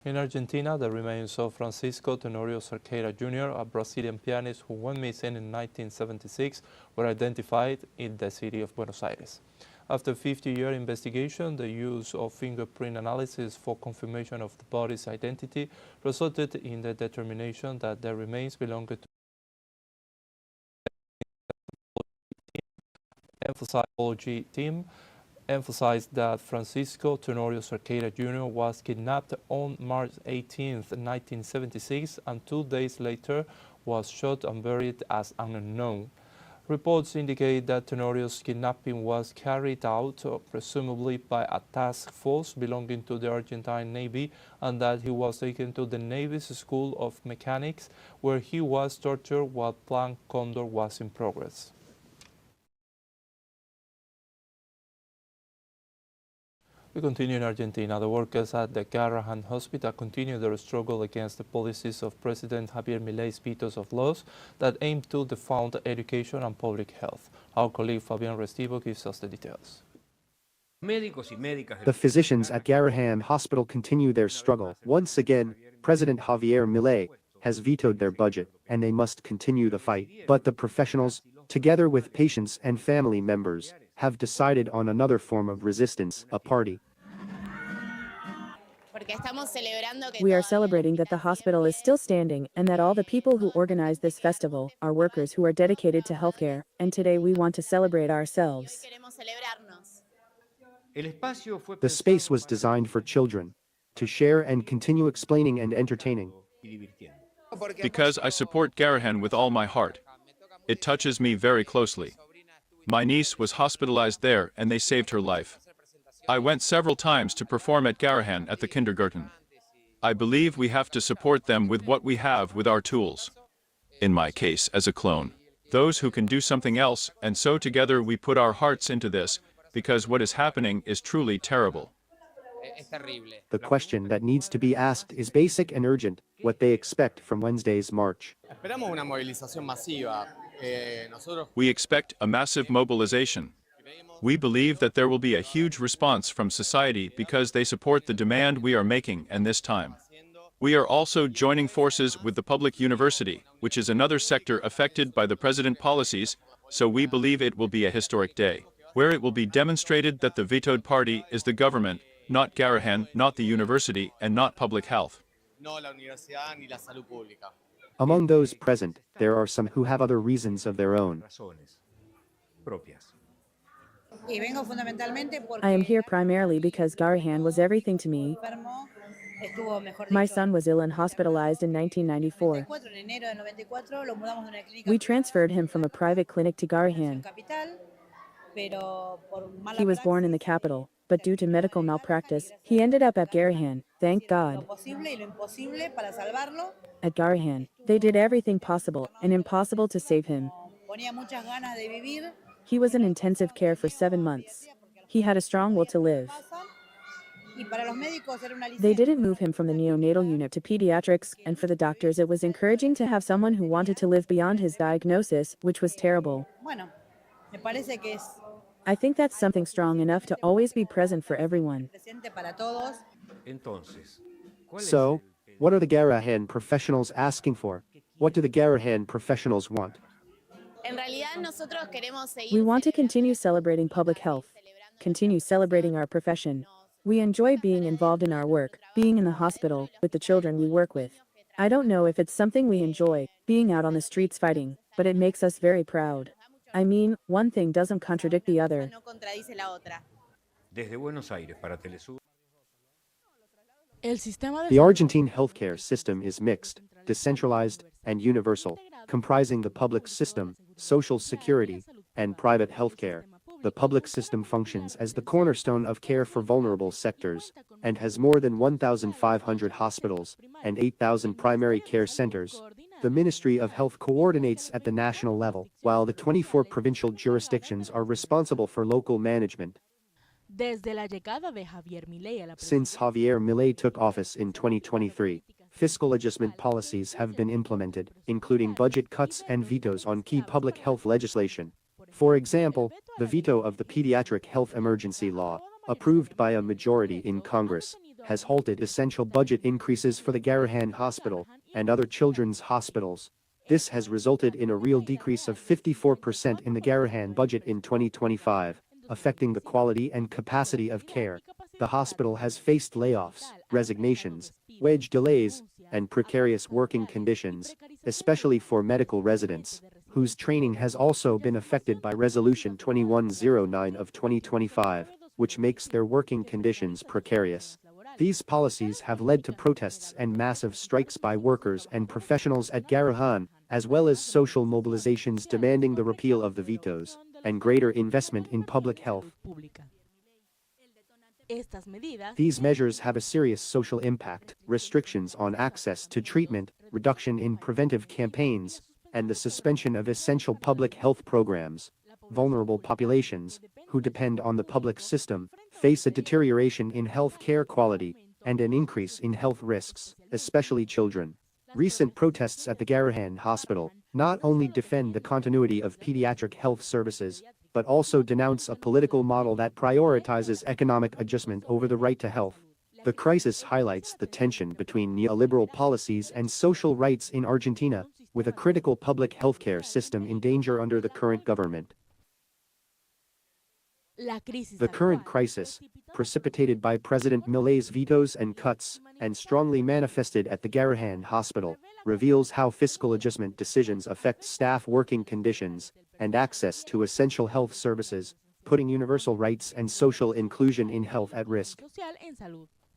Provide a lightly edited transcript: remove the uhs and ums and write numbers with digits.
In Argentina, the remains of Francisco Tenorio Cerqueira Jr., a Brazilian pianist who went missing in 1976, were identified in the city of Buenos Aires. After a 50-year investigation, the use of fingerprint analysis for confirmation of the body's identity resulted in the determination that the remains belonged to the OG team, emphasized that Francisco Tenorio Cerqueira Jr. was kidnapped on March 18, 1976, and 2 days later was shot and buried as an unknown. Reports indicate that Tenorio's kidnapping was carried out, presumably by a task force belonging to the Argentine Navy, and that he was taken to the Navy's School of Mechanics, where he was tortured while Plan Condor was in progress. We continue in Argentina. The workers at the Garrahan hospital continue their struggle against the policies of President Javier Milei's vetoes of laws that aim to defund education and public health. Our colleague Fabian Restivo gives us the details. The physicians at Garrahan Hospital continue their struggle. Once again, President Javier Milei has vetoed their budget, and they must continue the fight. But the professionals, together with patients and family members, have decided on another form of resistance, a party. We are celebrating that the hospital is still standing and that all the people who organized this festival are workers who are dedicated to healthcare, and today we want to celebrate ourselves. The space was designed for children, to share and continue explaining and entertaining. Because I support Garrahan with all my heart. It touches me very closely. My niece was hospitalized there and they saved her life. I went several times to perform at Garrahan at the kindergarten. I believe we have to support them with what we have with our tools. In my case, as a clone. Those who can do something else, and so together we put our hearts into this, because what is happening is truly terrible. The question that needs to be asked is basic and urgent, what they expect from Wednesday's march. We expect a massive mobilization. We believe that there will be a huge response from society because they support the demand we are making and this time. We are also joining forces with the public university, which is another sector affected by the president policies, so we believe it will be a historic day, where it will be demonstrated that the vetoed party is the government, not Garrahan, not the university, and not public health. Among those present, there are some who have other reasons of their own. I am here primarily because Garrahan was everything to me. My son was ill and hospitalized in 1994. We transferred him from a private clinic to Garrahan. He was born in the capital, but due to medical malpractice, he ended up at Garrahan, thank God. At Garrahan, they did everything possible and impossible to save him. He was in intensive care for 7 months. He had a strong will to live. They didn't move him from the neonatal unit to pediatrics, and for the doctors it was encouraging to have someone who wanted to live beyond his diagnosis, which was terrible. I think that's something strong enough to always be present for everyone. So, what are the Garrahan professionals asking for? What do the Garrahan professionals want? We want to continue celebrating public health, continue celebrating our profession. We enjoy being involved in our work, being in the hospital, with the children we work with. I don't know if it's something we enjoy, being out on the streets fighting, but it makes us very proud. I mean, one thing doesn't contradict the other. The Argentine healthcare system is mixed, decentralized, and universal, comprising the public system, social security, and private healthcare. The public system functions as the cornerstone of care for vulnerable sectors, and has more than 1,500 hospitals and 8,000 primary care centers. The Ministry of Health coordinates at the national level, while the 24 provincial jurisdictions are responsible for local management. Since Javier Milei took office in 2023, fiscal adjustment policies have been implemented, including budget cuts and vetoes on key public health legislation. For example, the veto of the pediatric health emergency law, approved by a majority in Congress, has halted essential budget increases for the Garrahan Hospital and other children's hospitals. This has resulted in a real decrease of 54% in the Garrahan budget in 2025, affecting the quality and capacity of care. The hospital has faced layoffs, resignations, wage delays, and precarious working conditions, especially for medical residents, whose training has also been affected by Resolution 2109 of 2025, which makes their working conditions precarious. These policies have led to protests and massive strikes by workers and professionals at Garrahan, as well as social mobilizations demanding the repeal of the vetoes and greater investment in public health. These measures have a serious social impact: restrictions on access to treatment, reduction in preventive campaigns, and the suspension of essential public health programs. Vulnerable populations, who depend on the public system, face a deterioration in health care quality and an increase in health risks, especially children. Recent protests at the Garrahan Hospital not only defend the continuity of pediatric health services, but also denounce a political model that prioritizes economic adjustment over the right to health. The crisis highlights the tension between neoliberal policies and social rights in Argentina, with a critical public healthcare system in danger under the current government. The current crisis, precipitated by President Milei's vetoes and cuts, and strongly manifested at the Garrahan Hospital, reveals how fiscal adjustment decisions affect staff working conditions and access to essential health services, putting universal rights and social inclusion in health at risk.